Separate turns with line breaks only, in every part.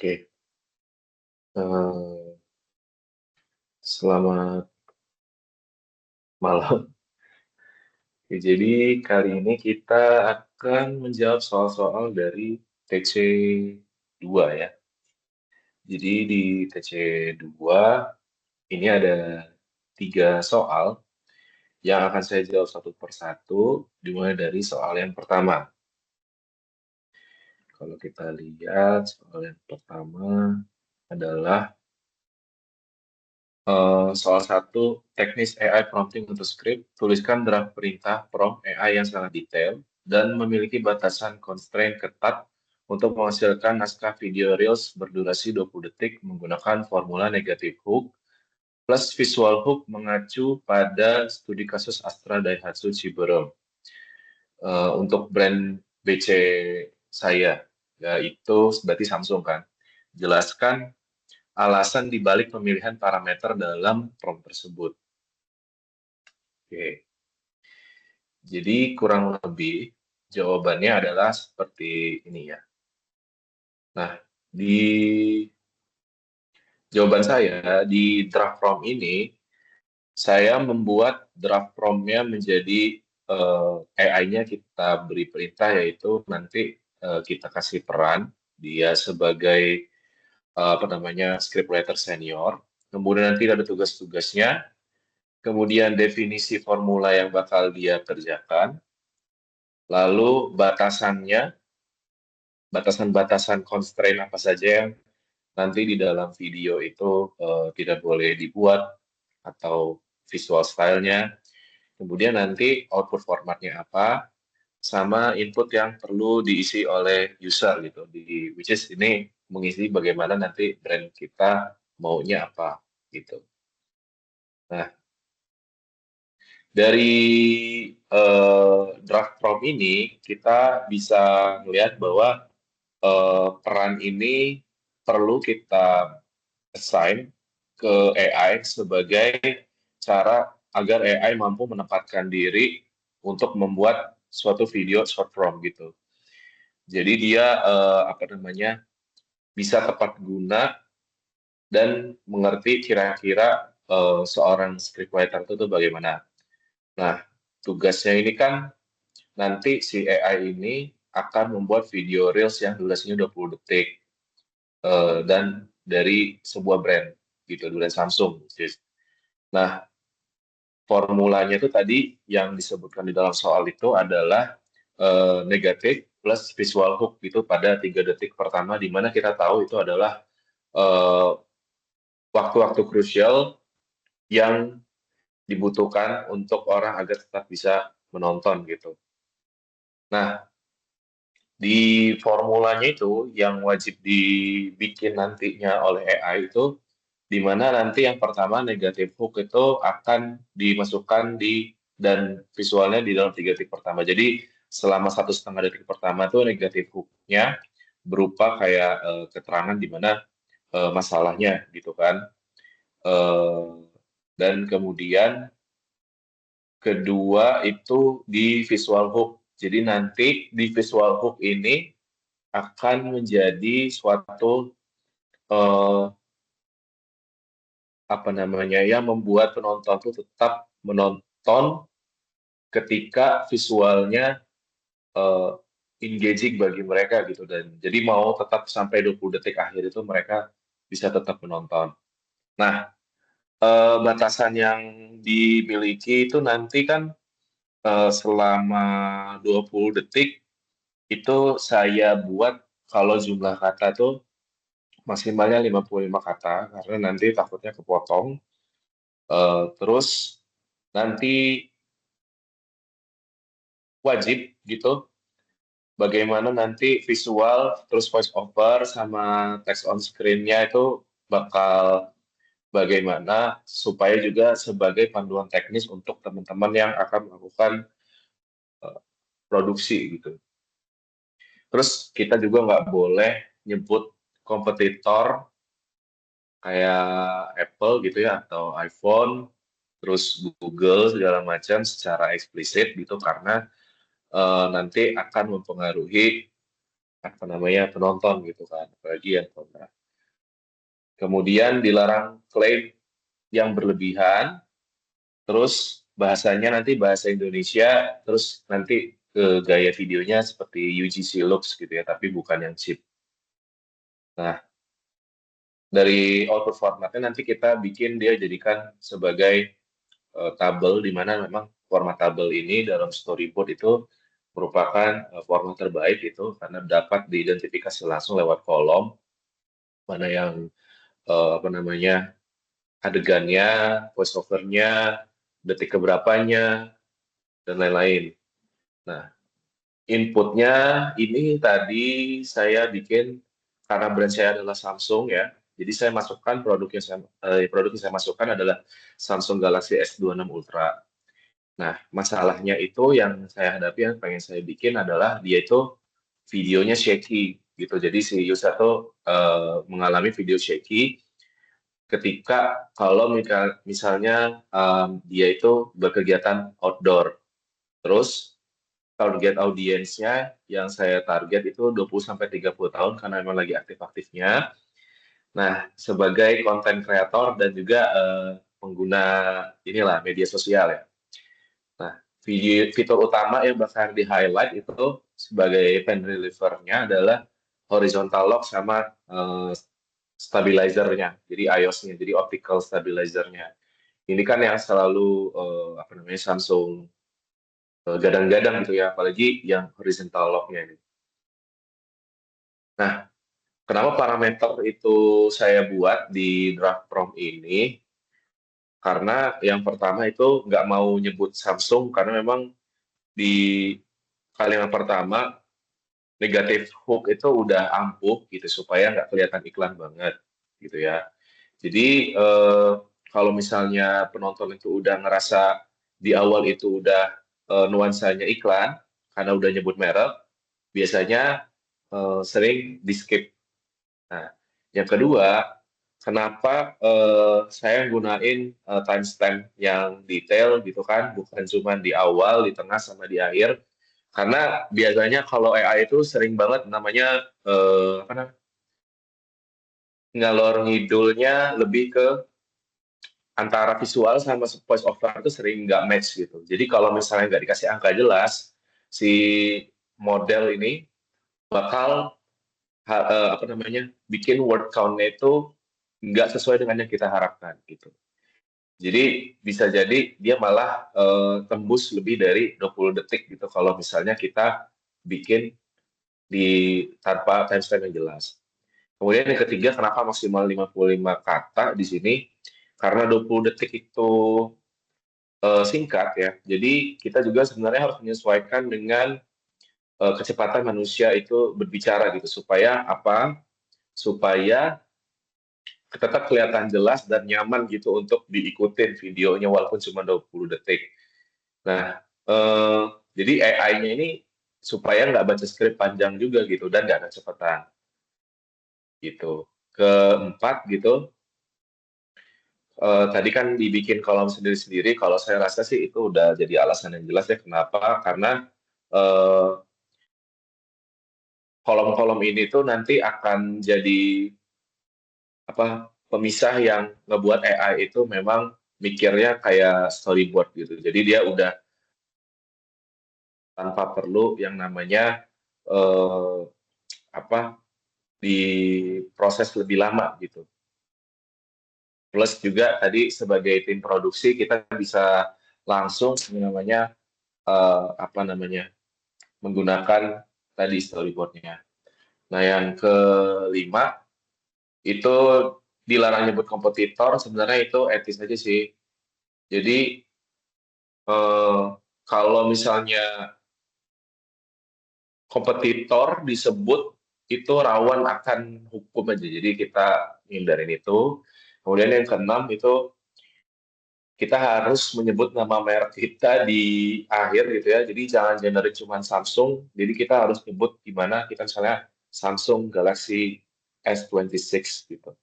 Oke, eh, selamat malam. Oke, jadi kali ini kita akan menjawab soal-soal dari TC 2 ya. Jadi di TC 2 ini ada 3 soal yang akan saya jawab satu persatu, dimulai dari soal yang pertama. Kalau kita lihat soal yang pertama adalah soal 1, teknis AI prompting untuk script, tuliskan draft perintah prompt AI yang sangat detail dan memiliki batasan constraint ketat untuk menghasilkan naskah video Reels berdurasi 20 detik menggunakan formula negative hook plus visual hook mengacu pada studi kasus Astra Daihatsu Ciberem. Untuk brand BC saya, yaitu berarti Samsung kan. Jelaskan alasan dibalik pemilihan parameter dalam prompt tersebut. Oke, jadi kurang lebih jawabannya adalah seperti ini ya. Nah, di jawaban saya di draft prompt ini, saya membuat draft prompt-nya menjadi AI-nya kita beri perintah, yaitu nanti kita kasih peran dia sebagai apa namanya scriptwriter senior. Kemudian nanti ada tugas-tugasnya, kemudian definisi formula yang bakal dia kerjakan, lalu batasan-batasan constraint apa saja yang nanti di dalam video itu tidak boleh dibuat atau visual style-nya. Kemudian nanti output formatnya apa, sama input yang perlu diisi oleh user gitu. Which is ini mengisi bagaimana nanti brand kita maunya apa gitu. Nah, dari draft prompt ini kita bisa melihat bahwa peran ini perlu kita assign ke AI sebagai cara agar AI mampu menempatkan diri untuk membuat suatu video short form gitu. Jadi dia apa namanya bisa tepat guna dan mengerti kira-kira seorang scriptwriter itu bagaimana. Nah, tugasnya ini kan nanti si AI ini akan membuat video Reels yang durasinya 20 detik dan dari sebuah brand gitu, brand Samsung. Nah, formulanya itu tadi yang disebutkan di dalam soal itu adalah negatif plus visual hook itu pada 3 detik pertama, di mana kita tahu itu adalah eh, waktu-waktu krusial yang dibutuhkan untuk orang agar tetap bisa menonton gitu. Nah, di formulanya itu yang wajib dibikin nantinya oleh AI itu, di mana nanti yang pertama negatif hook itu akan dimasukkan dan visualnya di dalam 3 detik pertama. Jadi selama 1,5 detik pertama itu negatif hooknya berupa kayak keterangan di mana masalahnya gitu kan. Eh, dan kemudian kedua itu di visual hook. Jadi nanti di visual hook ini akan menjadi suatu eh, apa namanya ya membuat penonton tuh tetap menonton ketika visualnya eh, engaging bagi mereka gitu, dan jadi mau tetap sampai 20 detik akhir itu mereka bisa tetap menonton. Nah, batasan yang dimiliki itu nanti kan selama 20 detik itu saya buat kalau jumlah kata tuh maksimalnya 55 kata karena nanti takutnya kepotong. Terus nanti wajib gitu bagaimana nanti visual terus voice over sama text on screen-nya itu bakal bagaimana supaya juga sebagai panduan teknis untuk teman-teman yang akan melakukan eh, produksi gitu. Terus kita juga nggak boleh nyebut kompetitor kayak Apple gitu ya atau iPhone, terus Google segala macam secara eksplisit gitu karena nanti akan mempengaruhi apa namanya penonton gitu kan, apalagi yang kontra. Kemudian dilarang klaim yang berlebihan, terus bahasanya nanti bahasa Indonesia, terus nanti ke gaya videonya seperti UGC Lux gitu ya, tapi bukan yang cheap. Nah, dari output formatnya nanti kita bikin dia jadikan sebagai tabel, di mana memang format tabel ini dalam storyboard itu merupakan format terbaik itu karena dapat diidentifikasi langsung lewat kolom mana yang apa namanya adegannya, voice overnya, detik keberapanya, dan lain-lain. Nah, inputnya ini tadi saya bikin karena brand saya adalah Samsung ya. Jadi saya masukkan produk yang saya masukkan adalah Samsung Galaxy S26 Ultra. Nah, masalahnya itu yang saya hadapi yang pengen saya bikin adalah dia itu videonya shaky gitu. Jadi si user tuh mengalami video shaky ketika kalau misalnya dia itu berkegiatan outdoor. Terus target audiensnya yang saya target itu 20 sampai 30 tahun karena memang lagi aktif-aktifnya. Nah, sebagai konten kreator dan juga pengguna inilah media sosial ya. Nah, fitur utama yang bakal di-highlight itu sebagai pen reliever-nya adalah horizontal lock sama stabilizer-nya, jadi iOS-nya, jadi optical stabilizer-nya. Ini kan yang selalu apa namanya Samsung gadang-gadang gitu ya, apalagi yang horizontal lock-nya ini. Nah, kenapa parameter itu saya buat di draft prompt ini? Karena yang pertama itu nggak mau nyebut Samsung karena memang di kalimat pertama negatif hook itu udah ampuh gitu supaya nggak kelihatan iklan banget gitu ya. Jadi kalau misalnya penonton itu udah ngerasa di awal itu udah nuansanya iklan karena udah nyebut merek, biasanya sering di skip. Nah, yang kedua, kenapa saya gunain timestamp yang detail gitu kan, bukan cuma di awal, di tengah, sama di akhir. Karena biasanya kalau AI itu sering banget namanya apa namanya, ngalor ngidulnya lebih ke antara visual sama voice over itu sering nggak match gitu. Jadi kalau misalnya nggak dikasih angka jelas, si model ini bakal apa namanya bikin word count-nya itu nggak sesuai dengan yang kita harapkan gitu. Jadi bisa jadi dia malah tembus lebih dari 20 detik gitu kalau misalnya kita bikin di tanpa timestamp yang jelas. Kemudian yang ketiga, kenapa maksimal 55 kata di sini? Karena 20 detik itu singkat ya. Jadi kita juga sebenarnya harus menyesuaikan dengan kecepatan manusia itu berbicara gitu supaya apa? Supaya tetap kelihatan jelas dan nyaman gitu untuk diikutin videonya walaupun cuma 20 detik. Nah, eh, jadi AI-nya ini supaya nggak baca skrip panjang juga gitu dan nggak kecepatan gitu. Keempat gitu, tadi kan dibikin kolom sendiri-sendiri. Kalau saya rasa sih itu udah jadi alasan yang jelas ya kenapa? Karena eh, kolom-kolom ini tuh nanti akan jadi apa pemisah yang ngebuat AI itu memang mikirnya kayak storyboard gitu. Jadi dia udah tanpa perlu yang namanya eh, apa diproses lebih lama gitu. Plus juga tadi sebagai tim produksi kita bisa langsung namanya apa namanya menggunakan tadi storyboardnya. Nah yang kelima itu dilarang nyebut kompetitor sebenarnya itu etis aja sih. Jadi eh, kalau misalnya kompetitor disebut itu rawan akan hukum aja. Jadi kita hindarin itu. Kemudian yang keenam itu kita harus menyebut nama merek kita di akhir gitu ya. Jadi jangan generik cuma Samsung. Jadi kita harus nyebut gimana kita misalnya Samsung Galaxy S26 gitu.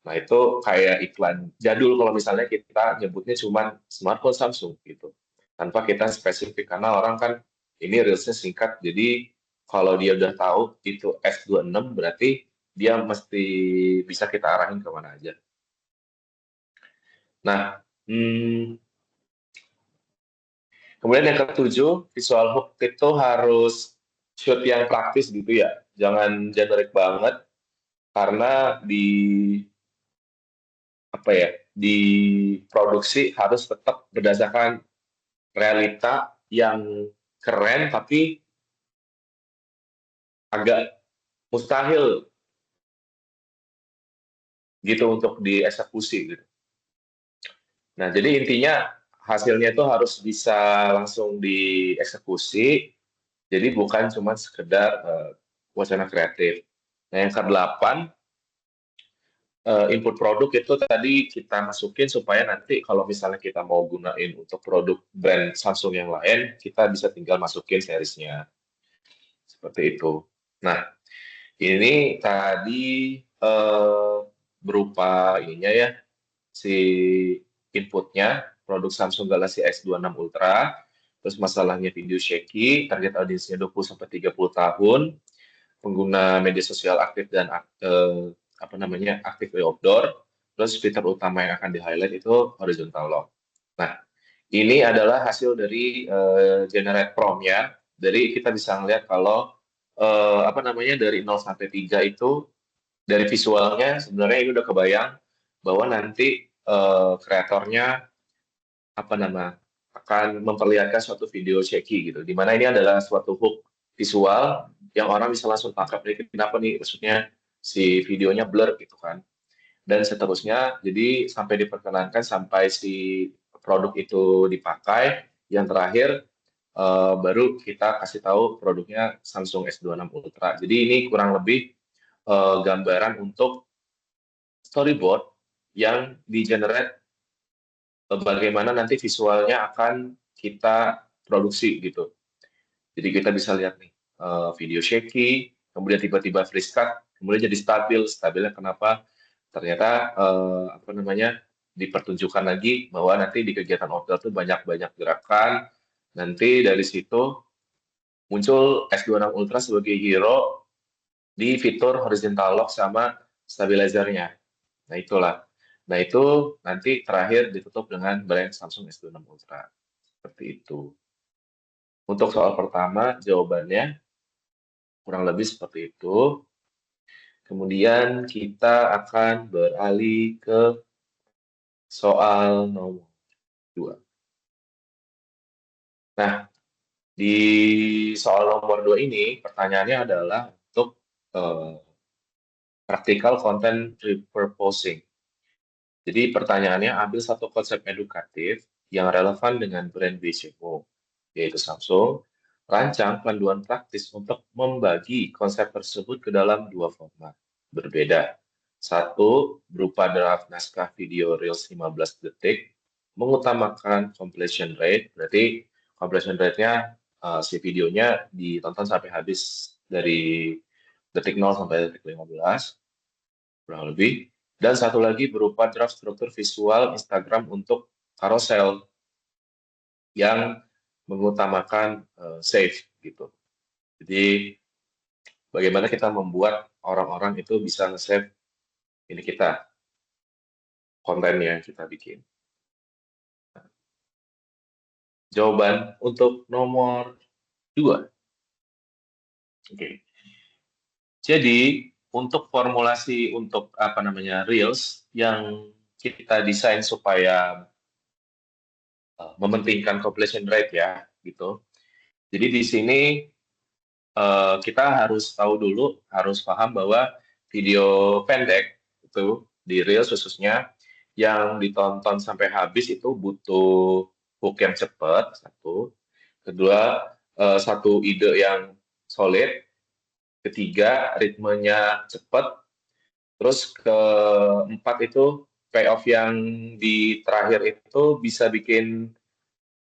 Nah itu kayak iklan jadul kalau misalnya kita nyebutnya cuma smartphone Samsung gitu. Tanpa kita spesifik karena orang kan ini reelsnya singkat. Jadi kalau dia udah tahu itu S26 berarti dia mesti bisa kita arahin kemana aja. Nah, kemudian yang ketujuh, visual hook itu harus shoot yang praktis gitu ya. Jangan generik banget, karena apa ya, di produksi harus tetap berdasarkan realita yang keren, tapi agak mustahil gitu untuk dieksekusi gitu. Nah, jadi intinya hasilnya itu harus bisa langsung dieksekusi, jadi bukan cuma sekedar wacana kreatif. Nah, yang kedelapan, input produk itu tadi kita masukin supaya nanti kalau misalnya kita mau gunain untuk produk brand Samsung yang lain, kita bisa tinggal masukin seriesnya. Seperti itu. Nah, ini tadi berupa ininya ya, si inputnya, produk Samsung Galaxy S26 Ultra, terus masalahnya video shaky, target audiensnya 20-30 tahun, pengguna media sosial aktif dan apa namanya aktif di outdoor, terus fitur utama yang akan di-highlight itu horizontal lock. Nah, ini adalah hasil dari generate prompt-nya. Dari kita bisa ngeliat kalau apa namanya dari 0 sampai 3 itu dari visualnya sebenarnya ini udah kebayang bahwa nanti kreatornya apa nama akan memperlihatkan suatu video shaky gitu. Di mana ini adalah suatu hook visual yang orang bisa langsung tangkap nih kenapa nih maksudnya si videonya blur gitu kan. Dan seterusnya jadi sampai diperkenankan sampai si produk itu dipakai. Yang terakhir baru kita kasih tahu produknya Samsung S26 Ultra. Jadi ini kurang lebih gambaran untuk storyboard yang di-generate bagaimana nanti visualnya akan kita produksi gitu. Jadi kita bisa lihat nih video shaky, kemudian tiba-tiba freeze cut, kemudian jadi stabil. Stabilnya kenapa? Ternyata apa namanya dipertunjukkan lagi bahwa nanti di kegiatan outdoor tuh banyak-banyak gerakan. Nanti dari situ muncul S26 Ultra sebagai hero di fitur horizontal lock sama stabilizernya. Nah, itulah. Nah, itu nanti terakhir ditutup dengan brand Samsung S26 Ultra. Seperti itu. Untuk soal pertama, jawabannya kurang lebih seperti itu. Kemudian kita akan beralih ke soal nomor 2. Nah, di soal nomor 2 ini, pertanyaannya adalah untuk practical content repurposing. Jadi pertanyaannya ambil satu konsep edukatif yang relevan dengan brand BCO, yaitu Samsung, rancang panduan praktis untuk membagi konsep tersebut ke dalam dua format berbeda. Satu, berupa draft naskah video Reels 15 detik, mengutamakan completion rate, berarti completion rate-nya si videonya ditonton sampai habis dari detik 0 sampai detik 15, kurang lebih. Dan satu lagi berupa draft struktur visual Instagram untuk carousel yang mengutamakan save gitu. Jadi bagaimana kita membuat orang-orang itu bisa nge-save ini kita konten yang kita bikin. Jawaban untuk nomor 2. Oke. Jadi untuk formulasi untuk apa namanya Reels yang kita desain supaya mementingkan completion rate ya gitu. Jadi di sini kita harus tahu dulu, harus paham bahwa video pendek itu di Reels khususnya yang ditonton sampai habis itu butuh hook yang cepat, satu. Kedua, satu ide yang solid. Ketiga, ritmenya cepat. Terus keempat itu payoff yang di terakhir itu bisa bikin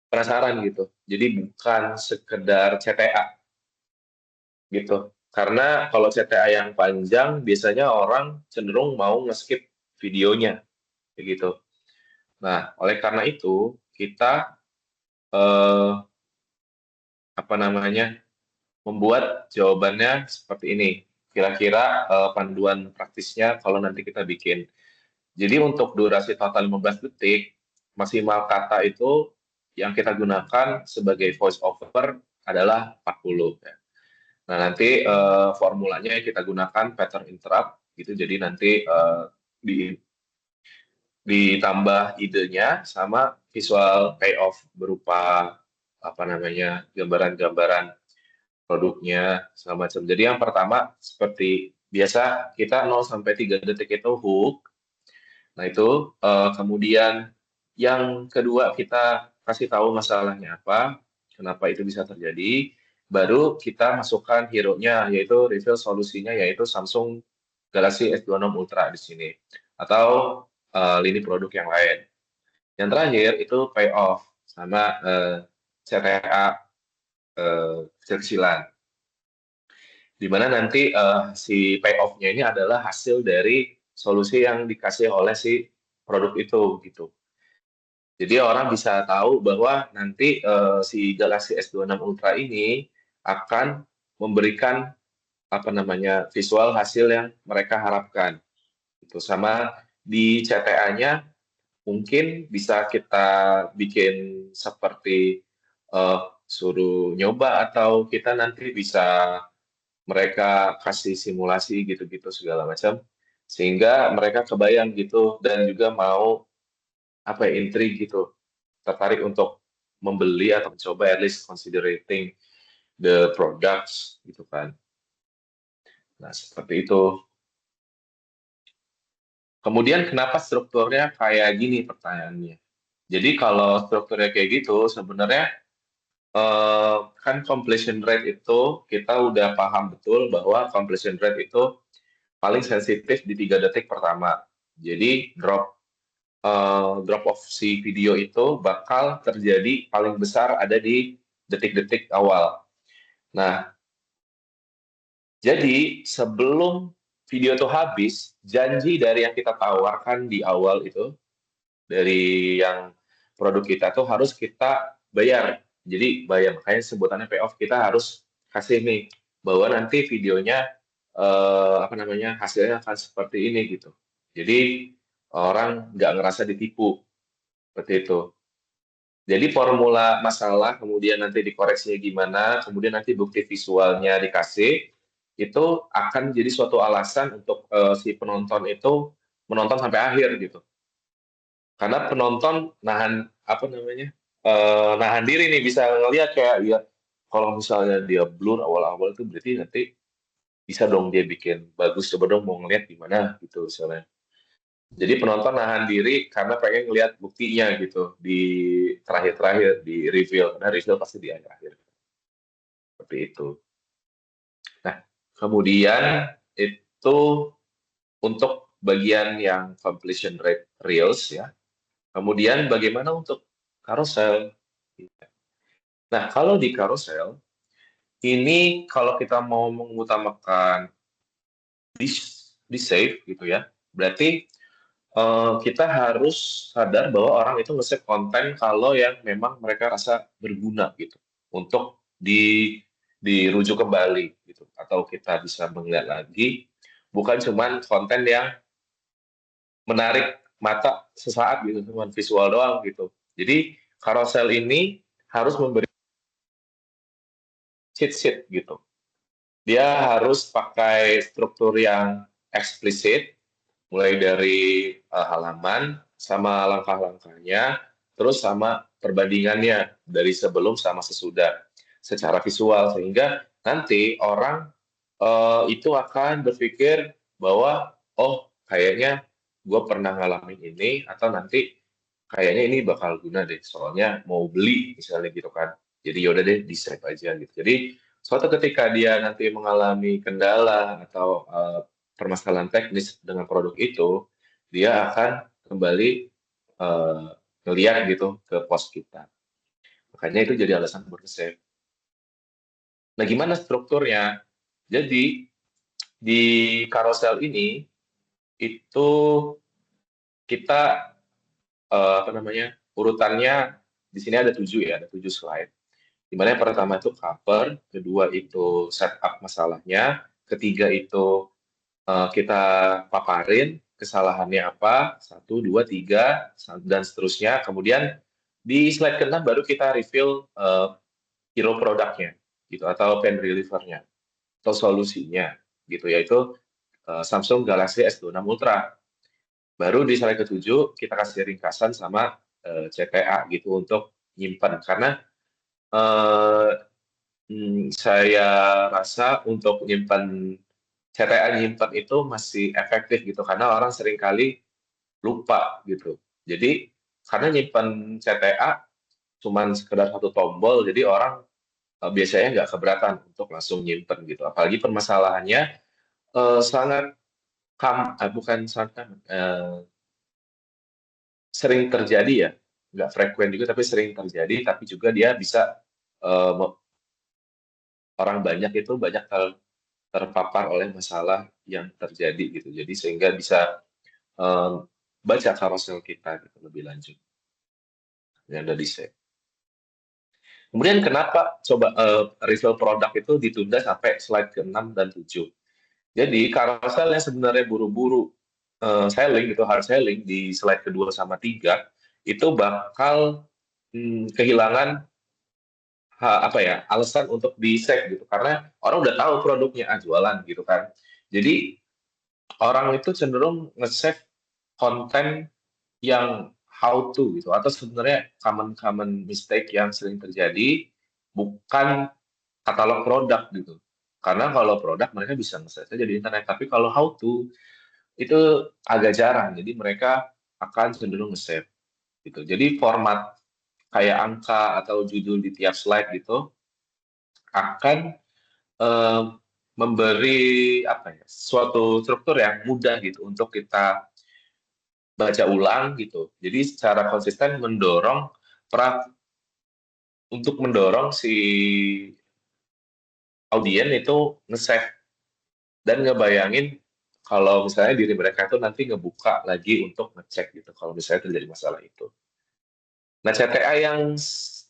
penasaran gitu. Jadi bukan sekedar CTA gitu. Karena kalau CTA yang panjang, biasanya orang cenderung mau nge-skip videonya, begitu. Nah, oleh karena itu, kita apa namanya membuat jawabannya seperti ini. Kira-kira panduan praktisnya kalau nanti kita bikin. Jadi untuk durasi total 15 detik, maksimal kata itu yang kita gunakan sebagai voice over adalah 40. Ya. Nah, nanti formulanya kita gunakan pattern interrupt, gitu. Jadi nanti ditambah idenya sama visual payoff berupa apa namanya gambaran-gambaran produknya segala macam. Jadi yang pertama seperti biasa kita 0 sampai 3 detik itu hook. Nah, itu kemudian yang kedua kita kasih tahu masalahnya apa, kenapa itu bisa terjadi, baru kita masukkan hero-nya yaitu reveal solusinya yaitu Samsung Galaxy S26 Ultra di sini atau lini produk yang lain. Yang terakhir itu payoff sama CTA kecil-kecilan. Di mana nanti si payoff-nya ini adalah hasil dari solusi yang dikasih oleh si produk itu gitu. Jadi orang bisa tahu bahwa nanti si Galaxy S26 Ultra ini akan memberikan apa namanya visual hasil yang mereka harapkan. Itu sama di CTA-nya mungkin bisa kita bikin seperti suruh nyoba atau kita nanti bisa mereka kasih simulasi gitu-gitu segala macam sehingga mereka kebayang gitu dan juga mau apa ya intrik gitu tertarik untuk membeli atau mencoba at least considering the products gitu kan. Nah, seperti itu. Kemudian kenapa strukturnya kayak gini pertanyaannya? Jadi kalau strukturnya kayak gitu sebenarnya kan completion rate itu kita udah paham betul bahwa completion rate itu paling sensitif di 3 detik pertama. Jadi drop off si video itu bakal terjadi paling besar ada di detik-detik awal. Nah, jadi sebelum video itu habis, janji dari yang kita tawarkan di awal itu, dari yang produk kita tuh harus kita bayar. Jadi bayar, makanya sebutannya payoff kita harus kasih nih, bahwa nanti videonya apa namanya hasilnya akan seperti ini gitu. Jadi orang nggak ngerasa ditipu seperti itu. Jadi formula masalah, kemudian nanti dikoreksinya gimana, kemudian nanti bukti visualnya dikasih, itu akan jadi suatu alasan untuk si penonton itu menonton sampai akhir gitu. Karena penonton nahan apa namanya nahan diri nih bisa ngelihat kayak ya kalau misalnya dia blur awal-awal itu berarti nanti bisa dong dia bikin bagus coba dong mau ngeliat gimana gitu misalnya. Jadi penonton nahan diri karena pengen ngelihat buktinya gitu di terakhir-terakhir di reveal karena reveal pasti di akhir-akhir seperti itu. Nah, kemudian itu untuk bagian yang completion rate reels ya. Kemudian bagaimana untuk carousel? Nah, kalau di carousel ini kalau kita mau mengutamakan di save gitu ya, berarti kita harus sadar bahwa orang itu nge-save konten kalau yang memang mereka rasa berguna gitu untuk dirujuk kembali gitu atau kita bisa melihat lagi bukan cuman konten yang menarik mata sesaat gitu cuman visual doang gitu. Jadi carousel ini harus memberi cheat sheet gitu. Dia harus pakai struktur yang eksplisit mulai dari halaman sama langkah-langkahnya, terus sama perbandingannya dari sebelum sama sesudah secara visual sehingga nanti orang itu akan berpikir bahwa oh kayaknya gue pernah ngalamin ini atau nanti kayaknya ini bakal guna deh soalnya mau beli misalnya gitu kan jadi yaudah deh di save aja gitu jadi suatu ketika dia nanti mengalami kendala atau permasalahan teknis dengan produk itu, dia akan kembali uh, ngeliat gitu ke pos kita. Makanya itu jadi alasan buat save. Nah, gimana strukturnya? Jadi di carousel ini itu kita apa namanya urutannya di sini ada 7 ya, ada 7 slide. Dimana yang pertama itu cover, kedua itu setup masalahnya, ketiga itu kita paparin kesalahannya apa, 1, 2, 3, dan seterusnya. Kemudian di slide ke-6 baru kita reveal hero produknya, gitu, atau pen relievernya, atau solusinya, gitu, yaitu Samsung Galaxy S26 Ultra. Baru di slide ke-7 kita kasih ringkasan sama CTA gitu untuk nyimpan. Karena eh, saya rasa untuk nyimpan CTA nyimpan itu masih efektif gitu karena orang seringkali lupa gitu. Jadi karena nyimpan CTA cuman sekedar satu tombol, jadi orang biasanya nggak keberatan untuk langsung nyimpen gitu. Apalagi permasalahannya sangat bukan sangat sering terjadi ya, nggak frekuent juga tapi sering terjadi, tapi juga dia bisa eh, orang banyak itu banyak terpapar oleh masalah yang terjadi gitu. Jadi sehingga bisa eh, baca carousel kita gitu lebih lanjut yang ada di share. Kemudian kenapa coba refill produk itu ditunda sampai slide ke-6 dan 7? Jadi carousel yang sebenarnya buru-buru selling gitu, hard selling di slide kedua sama 3 itu bakal kehilangan apa ya alasan untuk di save gitu karena orang udah tahu produknya jualan gitu kan. Jadi orang itu cenderung nge-save konten yang how to gitu atau sebenarnya common mistake yang sering terjadi bukan katalog produk gitu. Karena kalau produk mereka bisa nge-save aja di internet, tapi kalau how to itu agak jarang. Jadi mereka akan cenderung nge-save gitu. Jadi format kayak angka atau judul di tiap slide gitu akan eh, memberi apa ya suatu struktur yang mudah gitu untuk kita baca ulang gitu. Jadi secara konsisten mendorong pra untuk mendorong si audien itu nge-save dan ngebayangin kalau misalnya diri mereka itu nanti ngebuka lagi untuk ngecek gitu kalau misalnya terjadi masalah itu. Nah, CTA yang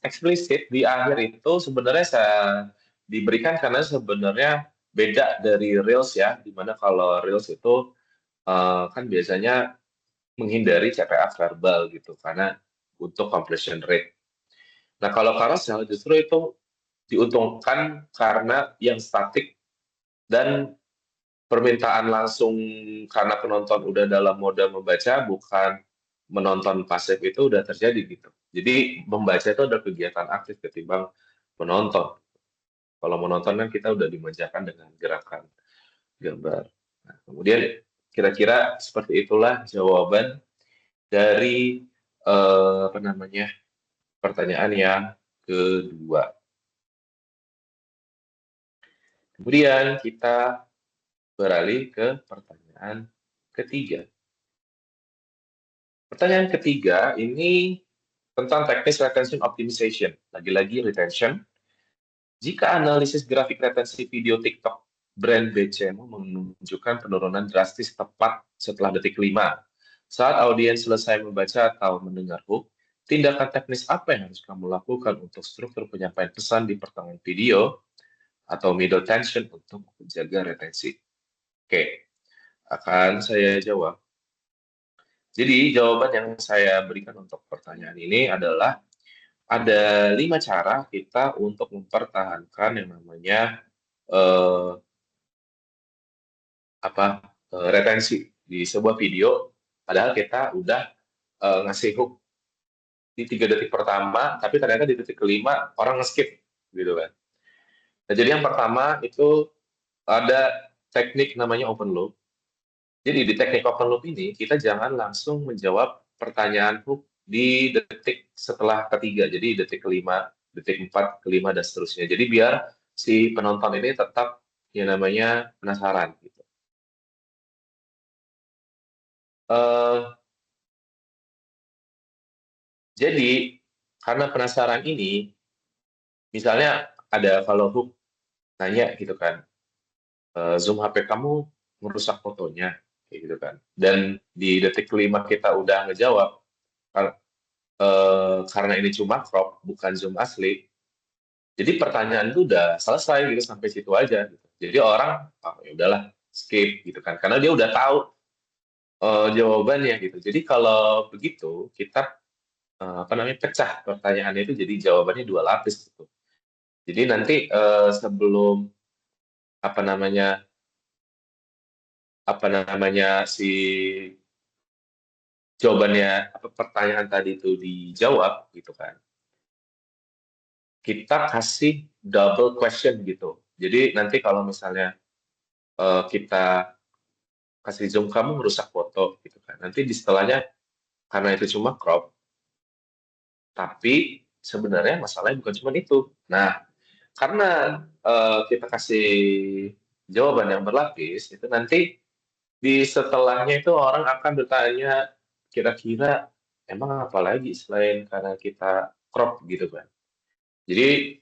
eksplisit di akhir itu sebenarnya saya diberikan karena sebenarnya beda dari Reels ya, dimana kalau Reels itu kan biasanya menghindari CTA verbal gitu karena untuk completion rate. Nah, kalau carousel justru itu diuntungkan karena yang statik dan permintaan langsung karena penonton udah dalam mode membaca, bukan menonton pasif itu udah terjadi gitu. Jadi membaca itu ada kegiatan aktif ketimbang menonton. Kalau menonton kan kita udah dimanjakan dengan gerakan gambar. Nah, kemudian kira-kira seperti itulah jawaban dari apa namanya pertanyaan yang kedua. Kemudian kita beralih ke pertanyaan ketiga. Pertanyaan ketiga ini tentang teknis retention optimization. Lagi-lagi retention. Jika analisis grafik retensi video TikTok brand BCMO menunjukkan penurunan drastis tepat setelah detik 5, saat audiens selesai membaca atau mendengar hook, tindakan teknis apa yang harus kamu lakukan untuk struktur penyampaian pesan di pertengahan video atau middle tension untuk menjaga retensi? Oke, akan saya jawab. Jadi jawaban yang saya berikan untuk pertanyaan ini adalah ada 5 cara kita untuk mempertahankan yang namanya eh, retensi di sebuah video, padahal kita udah ngasih hook di 3 detik pertama, tapi ternyata di detik kelima orang nge-skip gitu kan. Nah, jadi yang pertama itu ada teknik namanya open loop. Jadi di teknik open loop ini kita jangan langsung menjawab pertanyaan hook di detik setelah ketiga. Jadi detik kelima, detik 4, kelima dan seterusnya. Jadi biar si penonton ini tetap yang namanya penasaran gitu. Eh, jadi karena penasaran ini, misalnya ada kalau hook nanya gitu kan, zoom HP kamu merusak fotonya, kayak gitu kan. Dan di detik kelima kita udah ngejawab, karena ini cuma crop, bukan zoom asli, Jadi pertanyaan itu udah selesai gitu sampai situ aja gitu. Jadi orang, oh ya udahlah skip gitu kan, karena dia udah tahu jawabannya gitu. Jadi kalau begitu kita apa namanya pecah pertanyaannya itu jadi jawabannya dua lapis gitu. Jadi nanti sebelum apa namanya si jawabannya apa pertanyaan tadi itu dijawab gitu kan. Kita kasih double question gitu. Jadi nanti kalau misalnya kita kasih zoom kamu merusak foto gitu kan. Nanti di setelahnya karena itu cuma crop, tapi sebenarnya masalahnya bukan cuma itu. Nah, karena kita kasih jawaban yang berlapis, itu nanti di setelahnya itu orang akan bertanya, kira-kira emang apa lagi selain karena kita crop gitu kan. Jadi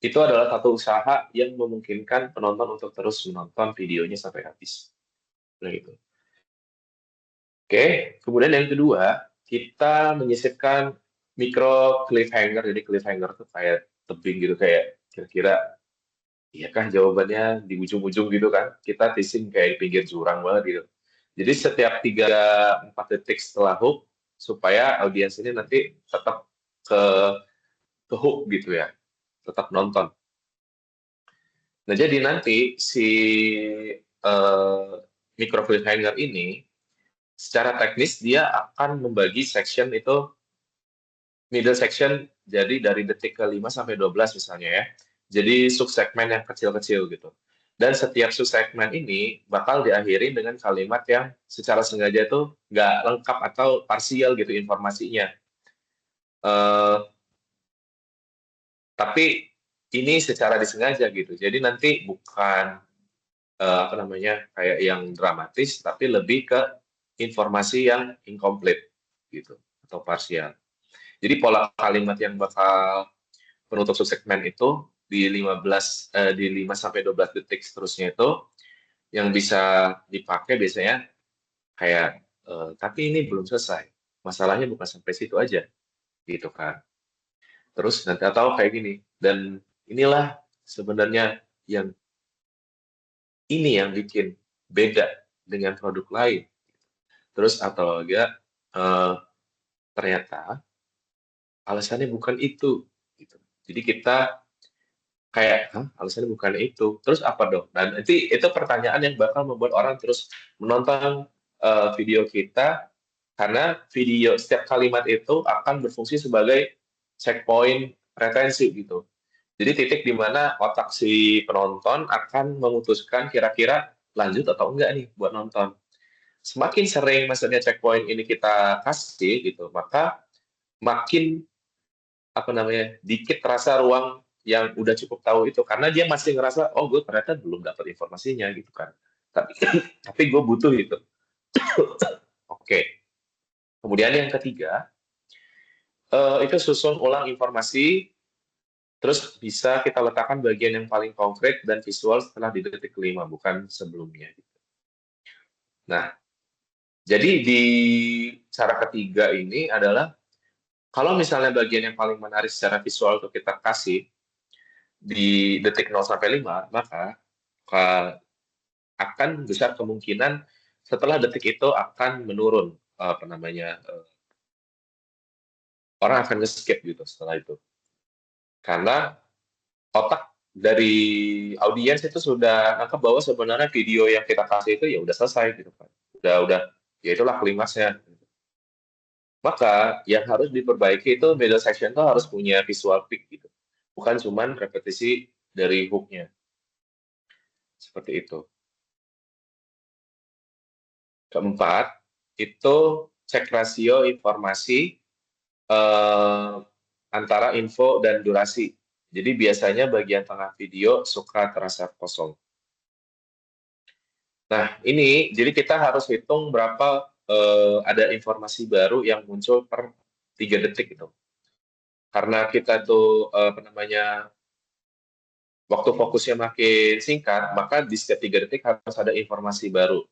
itu adalah satu usaha yang memungkinkan penonton untuk terus menonton videonya sampai habis. Nah, gitu. Oke, kemudian yang kedua, kita menyisipkan micro cliffhanger. Jadi cliffhanger tuh kayak tebing gitu, kayak kira-kira iya kah jawabannya di ujung-ujung gitu kan. Kita teasing kayak di pinggir jurang banget gitu. Jadi setiap 3-4 detik setelah hook, supaya audiens ini nanti tetap ke, ke hook gitu ya, tetap nonton. Nah, jadi nanti si micro cliffhanger ini, secara teknis dia akan membagi section itu middle section jadi dari detik ke-5 sampai 12 misalnya ya. Jadi subsegmen yang kecil-kecil gitu. Dan setiap subsegmen ini bakal diakhiri dengan kalimat yang secara sengaja itu nggak lengkap atau parsial gitu informasinya. Eh, tapi ini secara disengaja gitu. Jadi nanti bukan apa namanya kayak yang dramatis, tapi lebih ke informasi yang incomplete gitu atau parsial. Jadi pola kalimat yang bakal penutup subsegmen itu di 5 sampai 12 detik seterusnya itu yang bisa dipakai biasanya kayak tapi ini belum selesai. Masalahnya bukan sampai situ aja gitu kan. Terus nanti atau kayak gini dan inilah sebenarnya yang ini yang bikin beda dengan produk lain. Terus atau enggak ternyata alasannya bukan itu gitu. Jadi kita kayak, "Hah, alasannya bukan itu, terus apa dong?" Dan nanti itu pertanyaan yang bakal membuat orang terus menonton, video kita, karena video setiap kalimat itu akan berfungsi sebagai checkpoint retensi gitu. Jadi titik di mana otak si penonton akan memutuskan kira-kira lanjut atau enggak nih buat nonton. Semakin sering maksudnya checkpoint ini kita kasih gitu, maka makin apa namanya dikit rasa ruang yang udah cukup tahu itu karena dia masih ngerasa oh gue ternyata belum dapat informasinya gitu kan tapi tapi gue butuh itu. Oke, kemudian yang ketiga itu susun ulang informasi terus bisa kita letakkan bagian yang paling konkret dan visual setelah di detik kelima bukan sebelumnya gitu. Nah, jadi di cara ketiga ini adalah kalau misalnya bagian yang paling menarik secara visual itu kita kasih di detik 0 sampai 5, maka akan besar kemungkinan setelah detik itu akan menurun apa namanya orang akan nge-skip gitu setelah itu karena otak dari audiens itu sudah nangkep bahwa sebenarnya video yang kita kasih itu ya udah selesai gitu kan udah ya itulah klimaksnya. Maka yang harus diperbaiki itu middle section itu harus punya visual peak gitu bukan cuman repetisi dari hooknya seperti itu. Keempat itu cek rasio informasi eh, antara info dan durasi. Jadi biasanya bagian tengah video suka terasa kosong. Nah, ini jadi kita harus hitung berapa ada informasi baru yang muncul per 3 detik itu. Karena kita tuh apa namanya waktu fokusnya makin singkat, maka di setiap 3 detik harus ada informasi baru.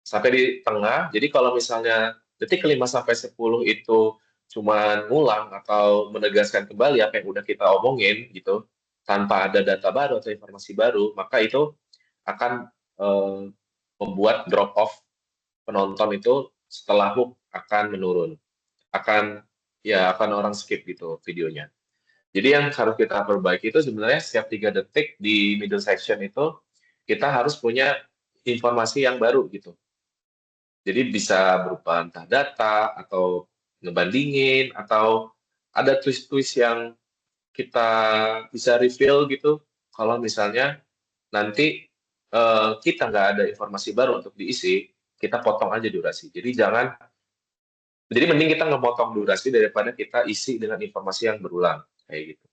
Sampai di tengah, jadi kalau misalnya detik ke-5 sampai 10 itu cuma ngulang atau menegaskan kembali apa yang udah kita omongin gitu, tanpa ada data baru atau informasi baru, maka itu akan membuat drop off penonton itu setelah hook akan menurun, akan orang skip gitu videonya. Jadi yang harus kita perbaiki itu sebenarnya setiap 3 detik di middle section itu kita harus punya informasi yang baru gitu. Jadi bisa berupa entah data atau ngebandingin atau ada twist-twist yang kita bisa reveal gitu. Kalau misalnya nanti kita nggak ada informasi baru untuk diisi, kita potong aja durasi. Jadi mending kita ngemotong durasi daripada kita isi dengan informasi yang berulang kayak gitu.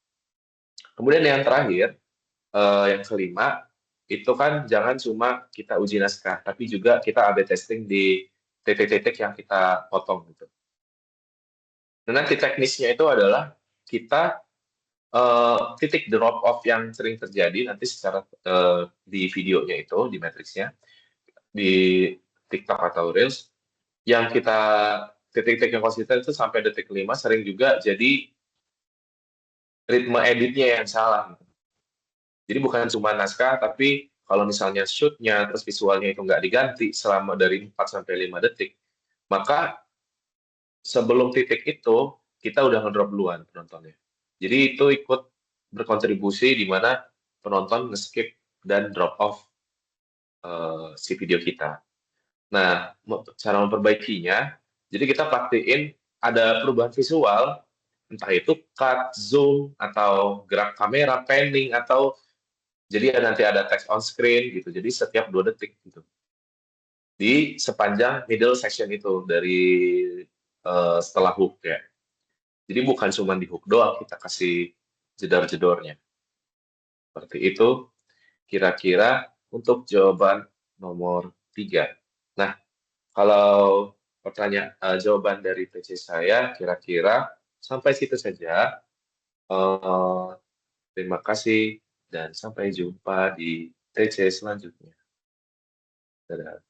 Kemudian yang terakhir, yang kelima, itu kan jangan cuma kita uji naskah, tapi juga kita A/B testing di titik-titik yang kita potong gitu. Dan nanti teknisnya itu adalah kita titik drop off yang sering terjadi nanti secara di videonya itu, di matriksnya, di TikTok atau Reels, yang kita titik-titik yang konsisten itu sampai detik 5 sering juga jadi ritme editnya yang salah. Jadi bukan cuma naskah, tapi kalau misalnya shoot-nya terus visualnya itu nggak diganti selama dari 4 sampai 5 detik, maka sebelum titik itu kita udah ngedrop duluan penontonnya. Jadi itu ikut berkontribusi di mana penonton nge-skip dan drop off si video kita. Nah, cara memperbaikinya, jadi kita pastiin ada perubahan visual, entah itu cut, zoom, atau gerak kamera, panning, atau jadi nanti ada text on screen gitu. Jadi setiap 2 detik gitu. Di sepanjang middle section itu dari setelah hook ya. Jadi bukan cuma di hook doang kita kasih jedor-jedornya. Seperti itu kira-kira untuk jawaban nomor 3. Nah, kalau jawaban dari TC saya kira-kira sampai situ saja. Terima kasih dan sampai jumpa di TC selanjutnya. Dadah.